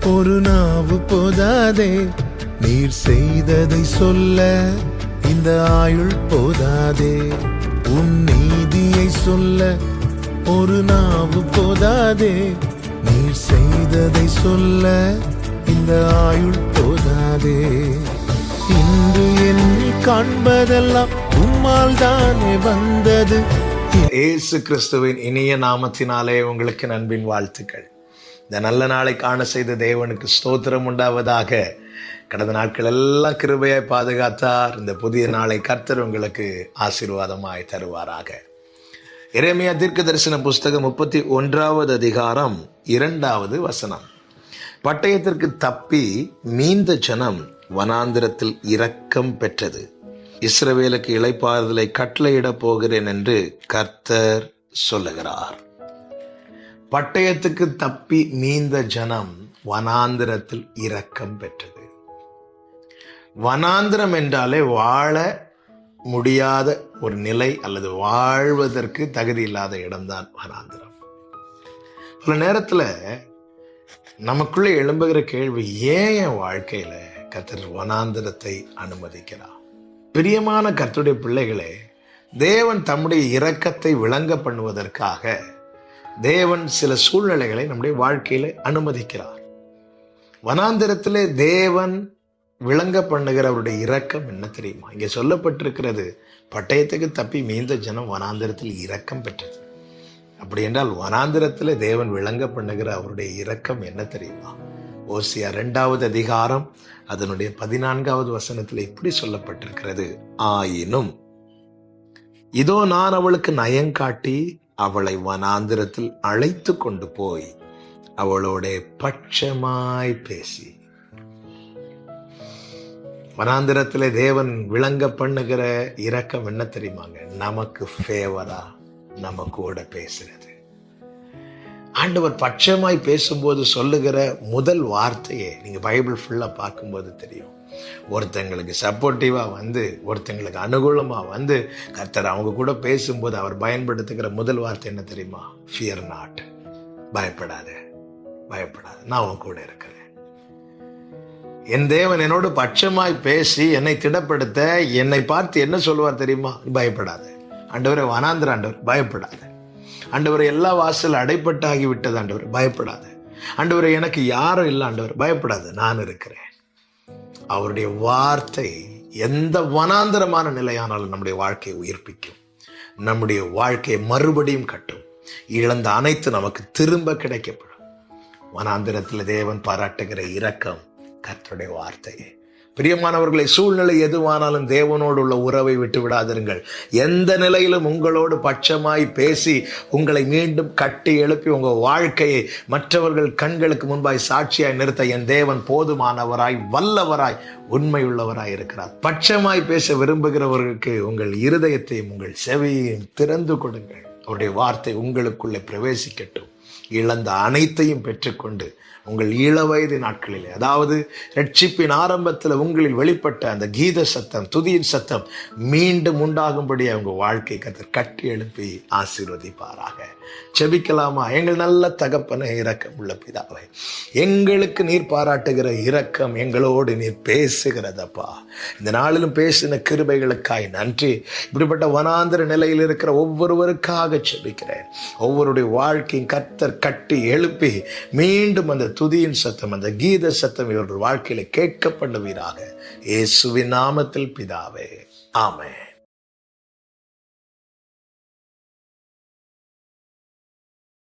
ஒரு நாவு போதாதே, நீர் செய்ததை சொல்ல இந்த ஆயுள் போதாதே. உன் நீதியை சொல்ல ஒரு நாவு போதாதே, நீர் செய்ததை சொல்ல இந்த ஆயுள் போதாதே. இன்று என்னை காண்பதெல்லாம் உம்மால் தானே வந்தது. இயேசு கிறிஸ்துவின் இனிய நாமத்தினாலே உங்களுக்கு அன்பின் வாழ்த்துக்கள். இந்த நல்ல நாளை காண செய்த தேவனுக்கு ஸ்தோத்திரம் உண்டாவதாக. கடந்த நாட்கள் எல்லாம் கிருபையாய் பாதுகாத்தார். இந்த புதிய நாளை கர்த்தர் உங்களுக்கு ஆசீர்வாதமாய் தருவாராக. எரேமியா தீர்க்கதரிசன புஸ்தகம் 31வது அதிகாரம் 2வது வசனம். பட்டயத்திற்கு தப்பி மீந்த ஜனம் வனாந்திரத்தில் இரக்கம் பெற்றது. இஸ்ரவேலுக்கு இளைப்பாறுதலை கட்டளையிட போகிறேன் என்று கர்த்தர் சொல்லுகிறார். பட்டயத்துக்கு தப்பி மீந்த ஜனம் வனாந்திரத்தில் இரக்கம் பெற்றது. வனாந்திரம் என்றாலே வாழ முடியாத ஒரு நிலை அல்லது வாழ்வதற்கு தகுதி இல்லாத இடம்தான் வனாந்திரம். பல நேரத்துல நமக்குள்ளே எழும்புகிற கேள்வி, ஏன் என் வாழ்க்கையில கர்த்தர் வனாந்திரத்தை அனுமதிக்கிறார்? பிரியமான கர்த்தருடைய பிள்ளைகளே, தேவன் தம்முடைய இரக்கத்தை விளங்க பண்ணுவதற்காக தேவன் சில சூழ்நிலைகளை நம்முடைய வாழ்க்கையில அனுமதிக்கிறார். வனாந்திரத்திலே தேவன் விளங்க பண்ணுகிற அவருடைய இரக்கம் என்ன தெரியுமா? இங்கே சொல்லப்பட்டிருக்கிறது, பட்டயத்துக்கு தப்பி மீந்த ஜனம் வனாந்திரத்தில் இரக்கம் பெற்றது. அப்படி என்றால் வனாந்திரத்திலே தேவன் விளங்க பண்ணுகிற அவருடைய இரக்கம் என்ன தெரியுமா? ஓசியா 2வது அதிகாரம் அதனுடைய 14வது வசனத்தில் இப்படி சொல்லப்பட்டிருக்கிறது, ஆயினும் இதோ நான் அவளுக்கு நயங்காட்டி அவளை வனாந்திரத்தில் அழைத்து கொண்டு போய் அவளோட பட்சமாய் பேசி. வனாந்திரத்திலே தேவன் விளங்க பண்ணுகிற இரக்கம் என்ன தெரியுமாங்க? நமக்கு ஃபேவரா நம்ம கூட பேசுறது. ஆண்டவர் பட்சமாய் பேசும்போது சொல்லுகிற முதல் வார்த்தையே நீங்க பைபிள் ஃபுல்லா பார்க்கும்போது தெரியும். ஒருத்தங்களுக்கு சப்போர்ட்டிவா வந்து, ஒருத்தங்களுக்கு அனுகூலமா வந்து கர்த்தர் அவங்க கூட பேசும்போது அவர் பயன்படுத்துகிற முதல் வார்த்தை என்ன தெரியுமா? ஃபியர் நாட், பயப்படாத, பயப்படாத, நான் உன் கூட இருக்கிறேன். என் தேவன் என்னோடு பட்சமாய் பேசி என்னை திடப்படுத்த என்னை பார்த்து என்ன சொல்லுவார் தெரியுமா? பயப்படாத. ஆண்டவரே, வனாந்திர ஆண்டவர், பயப்படாத. ஆண்டவரே, எல்லா வாசல் அடைப்பட்டாகி விட்டது ஆண்டவர், பயப்படாத. ஆண்டவரே, எனக்கு யாரும் இல்லை ஆண்டவர், பயப்படாத, நான் இருக்கிறேன். அவருடைய வார்த்தை எந்த வனாந்திரமான நிலையானாலும் நம்முடைய வாழ்க்கையை உயிர்ப்பிக்கும், நம்முடைய வாழ்க்கையை மறுபடியும் கட்டும். இழந்த அனைத்து நமக்கு திரும்ப கிடைக்கப்படும். வனாந்திரத்தில் தேவன் பாராட்டுகிற இரக்கம் கர்த்தருடைய வார்த்தையே. பிரியமானவர்களை, சூழ்நிலை எதுவானாலும் தேவனோடு உள்ள உறவை விட்டு விடாதிருங்கள். எந்த நிலையிலும் உங்களோடு பட்சமாய் பேசி உங்களை மீண்டும் கட்டி எழுப்பி உங்கள் வாழ்க்கையை மற்றவர்கள் கண்களுக்கு முன்பாய் சாட்சியாய் நிறுத்த என் தேவன் போதுமானவராய், வல்லவராய், உண்மையுள்ளவராய் இருக்கிறார். பட்சமாய் பேச விரும்புகிறவர்களுக்கு உங்கள் இருதயத்தையும் உங்கள் செவியையும் திறந்து கொடுங்கள். அவருடைய வார்த்தை உங்களுக்குள்ளே பிரவேசிக்கட்டும். இழந்த அனைத்தையும் பெற்றுக்கொண்டு உங்கள் இளவயது நாட்களிலே, அதாவது ரட்சிப்பின் ஆரம்பத்தில் உங்களில் வெளிப்பட்ட அந்த கீத சத்தம், துதியின் சத்தம் மீண்டும் உண்டாகும்படி அவங்க வாழ்க்கை கர்த்தர் கட்டி எழுப்பி ஆசீர்வதிப்பாராக. செபிக்கலாமா? எங்கள் நல்ல தகப்பனே, இரக்கம் உள்ள பிதாவே, எங்களுக்கு நீர் பாராட்டுகிற இரக்கம் எங்களோடு நீர் பேசுகிறதப்பா. இந்த நாளிலும் பேசின கிருபைகளுக்காய் நன்றி. இப்படிப்பட்ட வனாந்திர நிலையில் இருக்கிற ஒவ்வொருவருக்காக செபிக்கிறேன். ஒவ்வொருடைய வாழ்க்கையும் கர்த்தர் கட்டி எழுப்பி மீண்டும் அந்த துதியின் சத்தம், அந்த கீத சத்தம் இவர்கள் வாழ்க்கையில கேட்க பண்ணுவீராக. இயேசுவின் நாமத்தில் பிதாவே, ஆமென்.